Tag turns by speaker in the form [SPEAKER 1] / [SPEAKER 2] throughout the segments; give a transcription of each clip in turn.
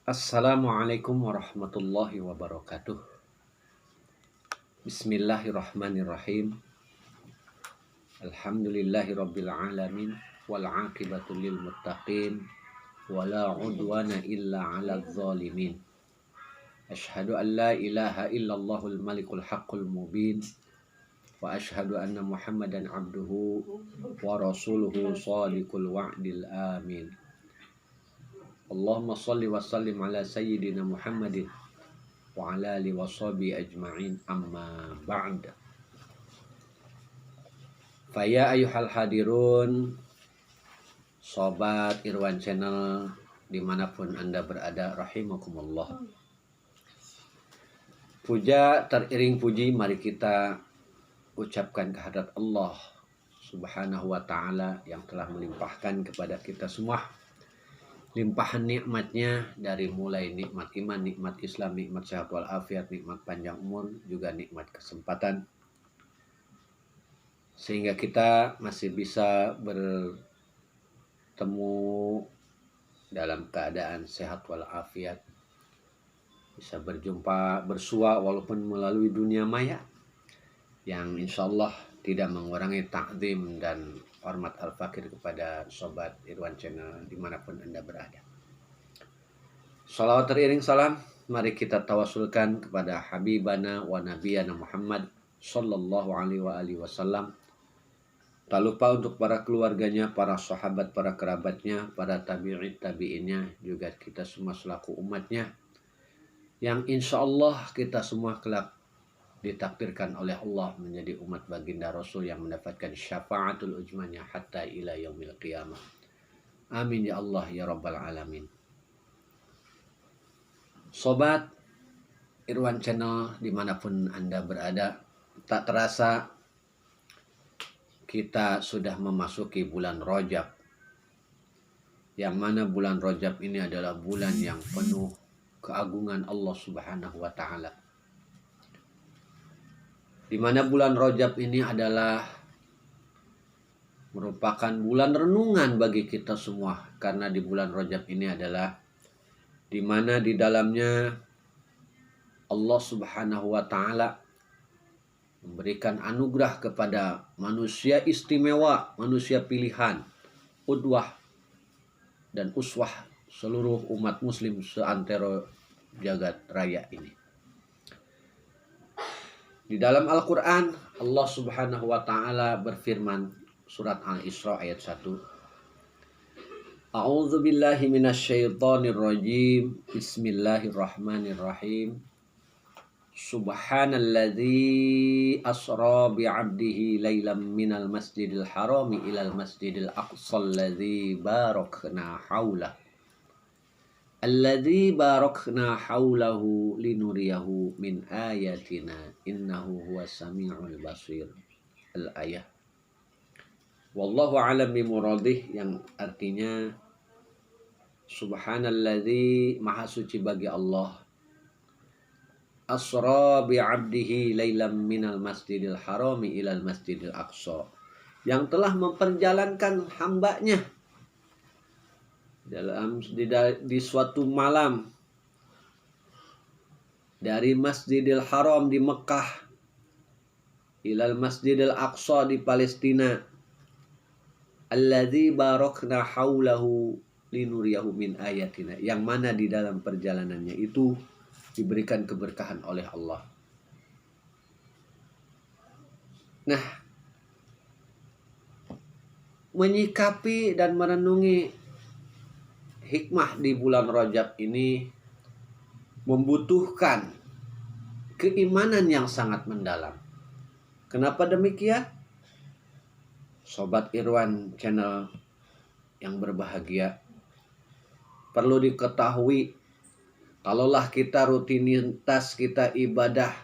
[SPEAKER 1] Assalamualaikum warahmatullahi wabarakatuh. Bismillahirrahmanirrahim. Alhamdulillahi rabbil alamin wal aqibatu lil muttaqin wala udwana illa 'alal zalimin. Asyhadu an la ilaha illallahul malikul haqqul mubin wa asyhadu anna Muhammadan abduhu wa rasuluhu shadiqul wa'dil amin. Allahumma shalli wa sallim ala sayyidina Muhammadin wa ala alihi wa sahbihi ajma'in, amma ba'd. Faya ayuhal hadirun, sobat Irwan Channel dimanapun Anda berada, rahimakumullah. Puja teriring puji mari kita ucapkan kehadrat Allah Subhanahu wa ta'ala yang telah melimpahkan kepada kita semua limpahan nikmatnya, dari mulai nikmat iman, nikmat Islam, nikmat sehat walafiat, nikmat panjang umur, juga nikmat kesempatan, sehingga kita masih bisa bertemu dalam keadaan sehat walafiat, bisa berjumpa, bersua walaupun melalui dunia maya yang insyaallah tidak mengurangi ta'zim dan hormat al-fakir kepada sobat Irwan Channel dimanapun Anda berada. Salawat teriring salam mari kita tawasulkan kepada Habibana wa Nabiyana Muhammad sallallahu alaihi wasallam. Tak lupa untuk para keluarganya, para sahabat, para kerabatnya, para tabi'innya, juga kita semua selaku umatnya yang insyaallah kita semua kelak ditakdirkan oleh Allah menjadi umat baginda Rasul yang mendapatkan syafaatul ujmanya hatta ila yaumil qiyamah. Amin ya Allah ya rabbal alamin. Sobat Irwan Channel dimanapun Anda berada, tak terasa kita sudah memasuki bulan Rajab, yang mana bulan Rajab ini adalah bulan yang penuh keagungan Allah Subhanahu wa ta'ala, di mana bulan Rajab ini adalah merupakan bulan renungan bagi kita semua, karena di bulan Rajab ini adalah di mana di dalamnya Allah Subhanahu wa ta'ala memberikan anugerah kepada manusia istimewa, manusia pilihan, udwah dan uswah seluruh umat muslim seantero jagat raya ini. Di dalam Al-Quran, Allah Subhanahu wa ta'ala berfirman, surat Al-Isra ayat 1. A'udzu billahi minasyaitonir rajim. Bismillahirrahmanirrahim. Subhanalladzi asra bi'abdihi lailam minal masjidil harami ilal masjidil aqsal ladzi barakna haulah. Alladzi barakna haulahu linuriyahu min ayatina innahu huwas samiul basir. Al-ayah. Wallahu a'lam bimuradih, yang artinya subhanalladzi, maha suci bagi Allah, asra bi'abdihi lailam minal masjidil harami ilal masjidil aqsa, yang telah memperjalankan hambanya di suatu malam dari Masjidil Haram di Mekah ilal Masjidil Aqsa di Palestina, alladzi barakna haulahu linuriyahu min ayatina, yang mana di dalam perjalanannya itu diberikan keberkahan oleh Allah. Nah, menyikapi dan merenungi hikmah di bulan Rajab ini membutuhkan keimanan yang sangat mendalam. Kenapa demikian? Sobat Irwan Channel yang berbahagia, perlu diketahui, kalaulah kita rutinitas kita ibadah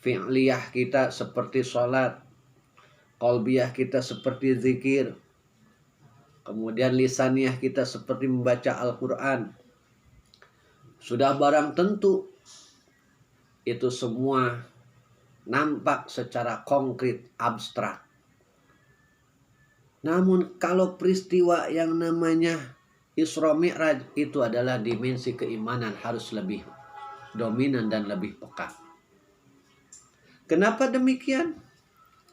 [SPEAKER 1] fi'liyah kita seperti sholat, qalbiyah kita seperti zikir, kemudian lisaniyah kita seperti membaca Al-Quran, sudah barang tentu itu semua nampak secara konkret, abstrak. Namun kalau peristiwa yang namanya Isra Mi'raj itu adalah dimensi keimanan harus lebih dominan dan lebih peka. Kenapa demikian?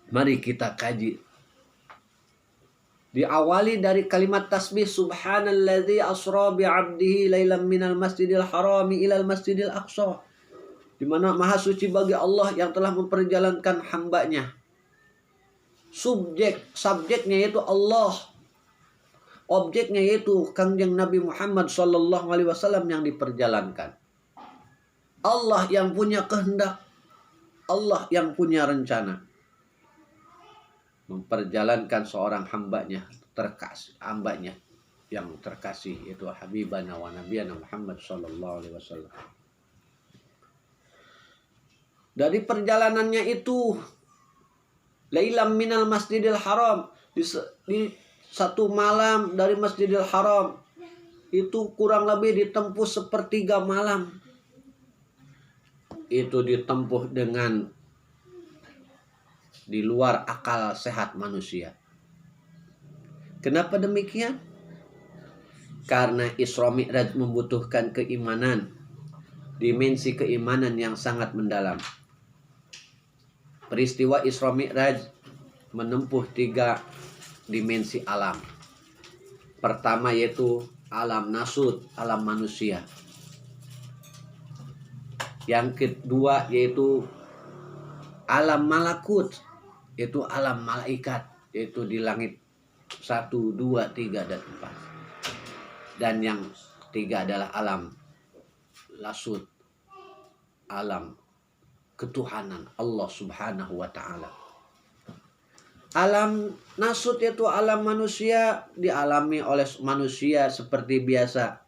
[SPEAKER 1] Mari kita kaji. Diawali dari kalimat tasbih subhanalladzi asra bi'abdihi lailan minal masjidil harami ilal masjidil aqsa. Di mana maha suci bagi Allah yang telah memperjalankan hambanya. Subjeknya yaitu Allah. Objeknya yaitu Kangjeng Nabi Muhammad sallallahu alaihi wasallam yang diperjalankan. Allah yang punya kehendak. Allah yang punya rencana. Memperjalankan seorang hambanya yang terkasih, yaitu Habibana wa Nabiyana Muhammad sallallahu alaihi wasallam. Dari perjalanannya itu, lailam minal masjidil haram, di satu malam dari Masjidil Haram itu kurang lebih ditempuh sepertiga malam. Itu ditempuh dengan di luar akal sehat manusia. Kenapa demikian? Karena Isra Mi'raj membutuhkan keimanan, dimensi keimanan yang sangat mendalam. Peristiwa Isra Mi'raj menempuh 3 dimensi alam. Pertama yaitu alam nasut, alam manusia. Yang kedua yaitu alam malakut, yaitu alam malaikat, yaitu di langit 1, 2, 3, dan 4. Dan yang ketiga adalah alam lasut, alam ketuhanan Allah subhanahu wa ta'ala. Alam nasut yaitu alam manusia dialami oleh manusia seperti biasa.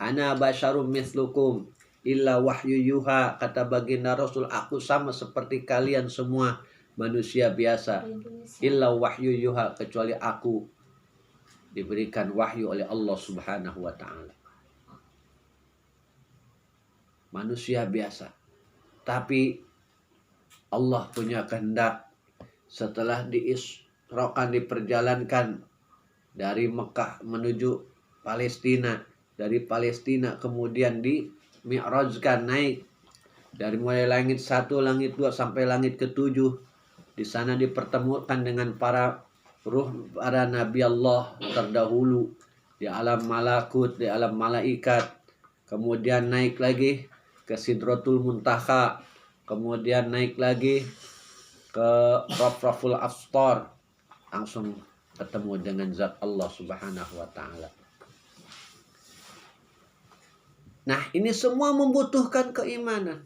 [SPEAKER 1] Ana basyarum mislukum illa wahyu yuha, kata baginda Rasul, aku sama seperti kalian semua manusia biasa. Illa wahyu yuha, kecuali aku diberikan wahyu oleh Allah subhanahu wa ta'ala. Manusia biasa. Tapi Allah punya kehendak. Setelah diisrokan, diperjalankan dari Mekah menuju Palestina, dari Palestina kemudian di Mi'rajkan, naik dari mulai langit 1, langit 2 sampai langit ke-7. Di sana dipertemukan dengan para nabi Allah terdahulu di alam malakut, di alam malaikat. Kemudian naik lagi ke Sidratul Muntaha, kemudian naik lagi ke Rafraful Astar, langsung ketemu dengan zat Allah subhanahu wa ta'ala. Nah, ini semua membutuhkan keimanan.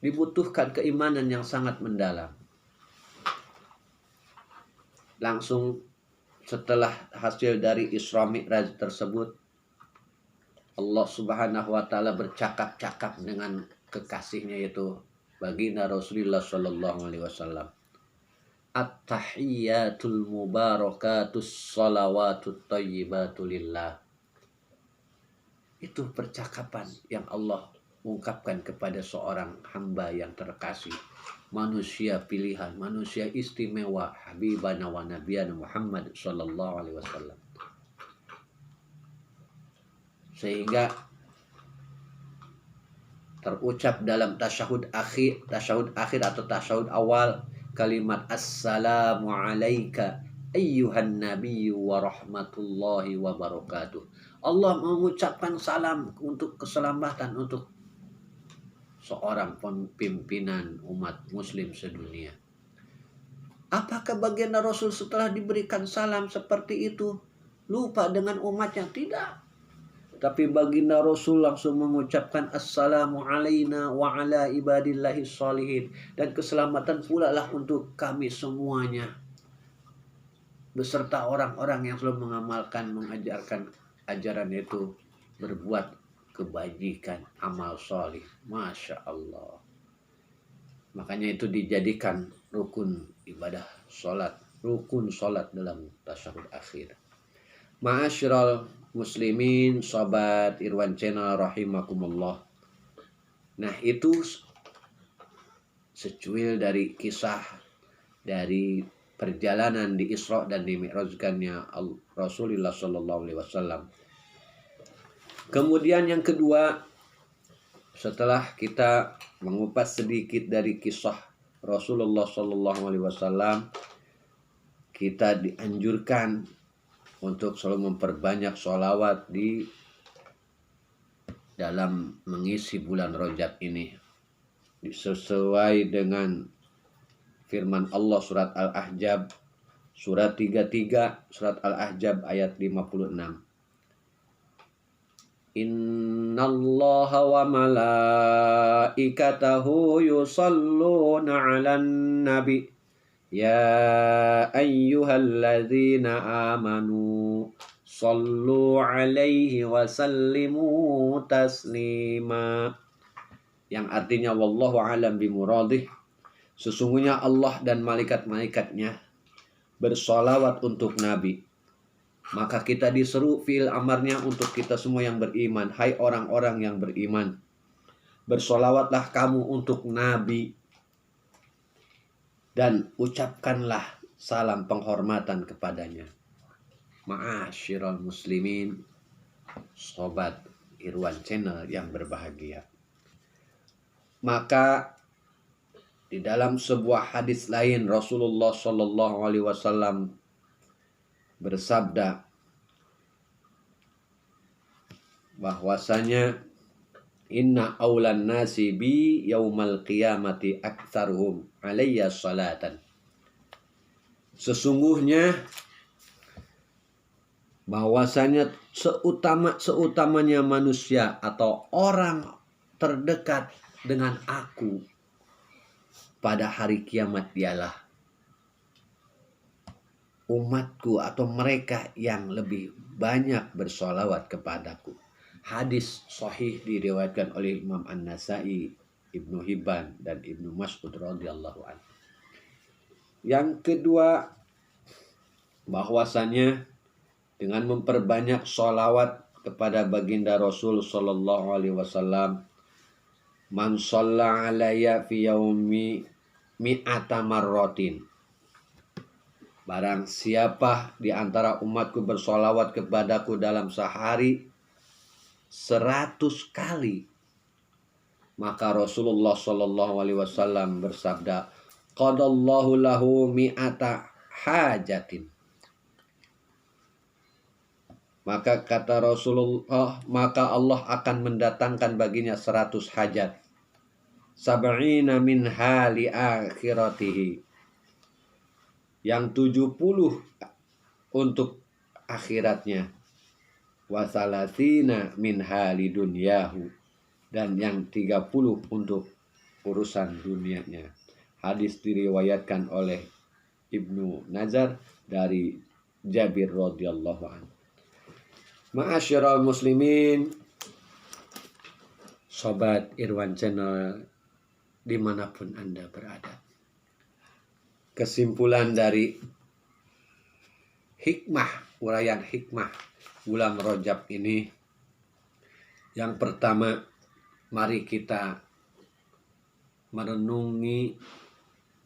[SPEAKER 1] Dibutuhkan keimanan yang sangat mendalam. Langsung setelah hasil dari Isra Mi'raj tersebut, Allah subhanahu wa ta'ala bercakap-cakap dengan kekasihnya, yaitu baginda Rasulullah sallallahu alaihi wasallam. At-tahiyyatul mubarakatus salawatut thayyibatu lillah. Itu percakapan yang Allah ungkapkan kepada seorang hamba yang terkasih, manusia pilihan, manusia istimewa, Habibana wa Nabiyana Muhammad sallallahu alaihi wasallam. Sehingga terucap dalam tasyahud akhir atau tasyahud awal kalimat assalamu alayka ayyuhan nabiyyu wa rahmatullahi wa barakatuh. Allah mengucapkan salam untuk keselamatan untuk seorang pimpinan umat muslim sedunia. Apakah baginda Rasul setelah diberikan salam seperti itu lupa dengan umatnya? Tidak. Tapi baginda Rasul langsung mengucapkan assalamu alaina wa ala ibadillahi sholihin, dan keselamatan pula lah untuk kami semuanya beserta orang-orang yang selalu mengamalkan, mengajarkan ajaran itu, berbuat kebajikan, amal sholih. Masya Allah. Makanya itu dijadikan rukun ibadah sholat, rukun sholat dalam tasyahud akhir. Ma'asyiral muslimin, sobat Irwan Channel rahimakumullah. Nah, itu secuil dari kisah dari perjalanan di Isra dan di Mi'rajkannya Rasulullah Sallallahu Alaihi Wasallam. Kemudian yang kedua, setelah kita mengupas sedikit dari kisah Rasulullah Sallallahu Alaihi Wasallam, kita dianjurkan untuk selalu memperbanyak sholawat di dalam mengisi bulan Rajab ini, sesuai dengan firman Allah surat Al-Ahzab surat 33, surat Al-Ahzab ayat 56. Innallaha wa malaikatahu yusalluna 'alan nabi ya ayyuhalladzina amanu sallu 'alaihi wa sallimu taslima. Yang artinya wallahu a'lam bimuradih, sesungguhnya Allah dan malaikat-malaikatnya bersolawat untuk Nabi. Maka kita diseru fi'il amarnya untuk kita semua yang beriman. Hai orang-orang yang beriman, bersolawatlah kamu untuk Nabi dan ucapkanlah salam penghormatan kepadanya. Ma'asyiral muslimin, sobat Irwan Channel yang berbahagia. Maka di dalam sebuah hadis lain Rasulullah Sallallahu Alaihi Wasallam bersabda bahwasanya inna aulan nasi bi yaumal qiyamati aktsaruhum alayya salatan. Sesungguhnya bahwasanya seutamanya manusia atau orang terdekat dengan aku pada hari kiamat ialah umatku atau mereka yang lebih banyak bersolawat kepadaku. Hadis sahih diriwayatkan oleh Imam An-Nasai, Ibnu Hibban dan Ibnu Mas'ud radhiyallahu anhu. Yang kedua, bahwasanya dengan memperbanyak sholawat kepada baginda Rasul sallallahu alaihi wasallam, man shalla alayya fi yaumi mi'ata marratin, barang siapa di antara umatku bersolawat kepadaku dalam sehari 100 kali, maka Rasulullah Sallallahu Alaihi Wasallam bersabda, qadallahu lahu mi'ata hajatin. Maka kata Rasulullah, maka Allah akan mendatangkan baginya 100 hajat. Sab'ina min hali akhiratihi, yang 70 untuk akhiratnya, wasalatina min hali dunyahu, dan yang 30 untuk urusan dunianya. Hadis diriwayatkan oleh Ibnu Nazar dari Jabir radhiyallahu anhu. Ma'asyiral muslimin, sobat Irwan Channel dimanapun Anda berada. Kesimpulan dari hikmah, uraian hikmah bulan Rajab ini, yang pertama, mari kita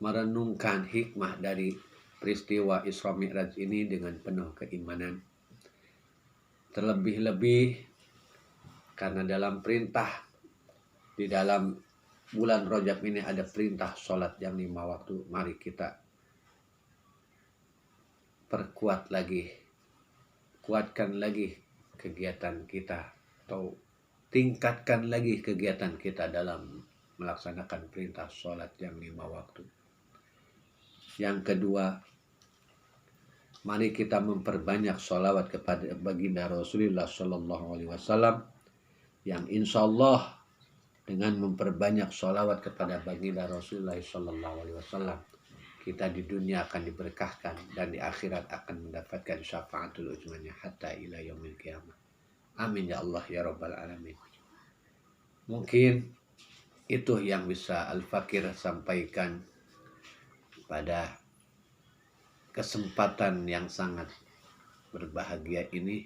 [SPEAKER 1] merenungkan hikmah dari peristiwa Isra Mi'raj ini dengan penuh keimanan. Terlebih-lebih karena dalam perintah di dalam bulan Rajab ini ada perintah sholat yang 5 waktu. Mari kita perkuat lagi, kuatkan lagi kegiatan kita, atau tingkatkan lagi kegiatan kita dalam melaksanakan perintah sholat yang 5 waktu. Yang kedua, mari kita memperbanyak sholawat kepada baginda Rasulullah Sallallahu Alaihi Wasallam, yang insya Allah dengan memperbanyak sholawat kepada baginda Rasulullah Sallallahu Alaihi Wasallam, kita di dunia akan diberkahkan dan di akhirat akan mendapatkan syafaatul uzmanya hatta ila yaumil qiyamah. Amin ya Allah ya rabbal alamin. Mungkin itu yang bisa Al-Fakir sampaikan pada kesempatan yang sangat berbahagia ini.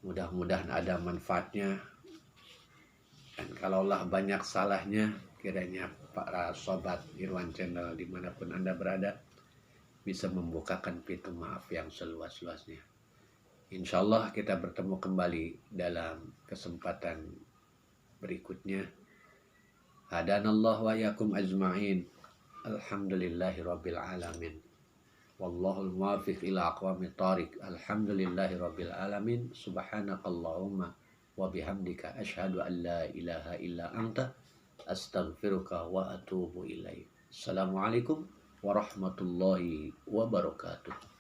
[SPEAKER 1] Mudah-mudahan ada manfaatnya, dan kalaulah banyak salahnya, kiranya para sobat Irwan Channel dimanapun Anda berada bisa membukakan pintu maaf yang seluas-luasnya. Insya Allah kita bertemu kembali dalam kesempatan berikutnya. Hadanallah wa yakum ajma'in. Alhamdulillahi rabbil alamin. Wallahul muwafiq ila aqwamit thariq. Alhamdulillahi rabbil alamin. Subhanakallahumma wa bihamdika asyhadu an la ilaha illa anta astaghfiruka wa atubu ilaik. Assalamualaikum warahmatullahi wabarakatuh.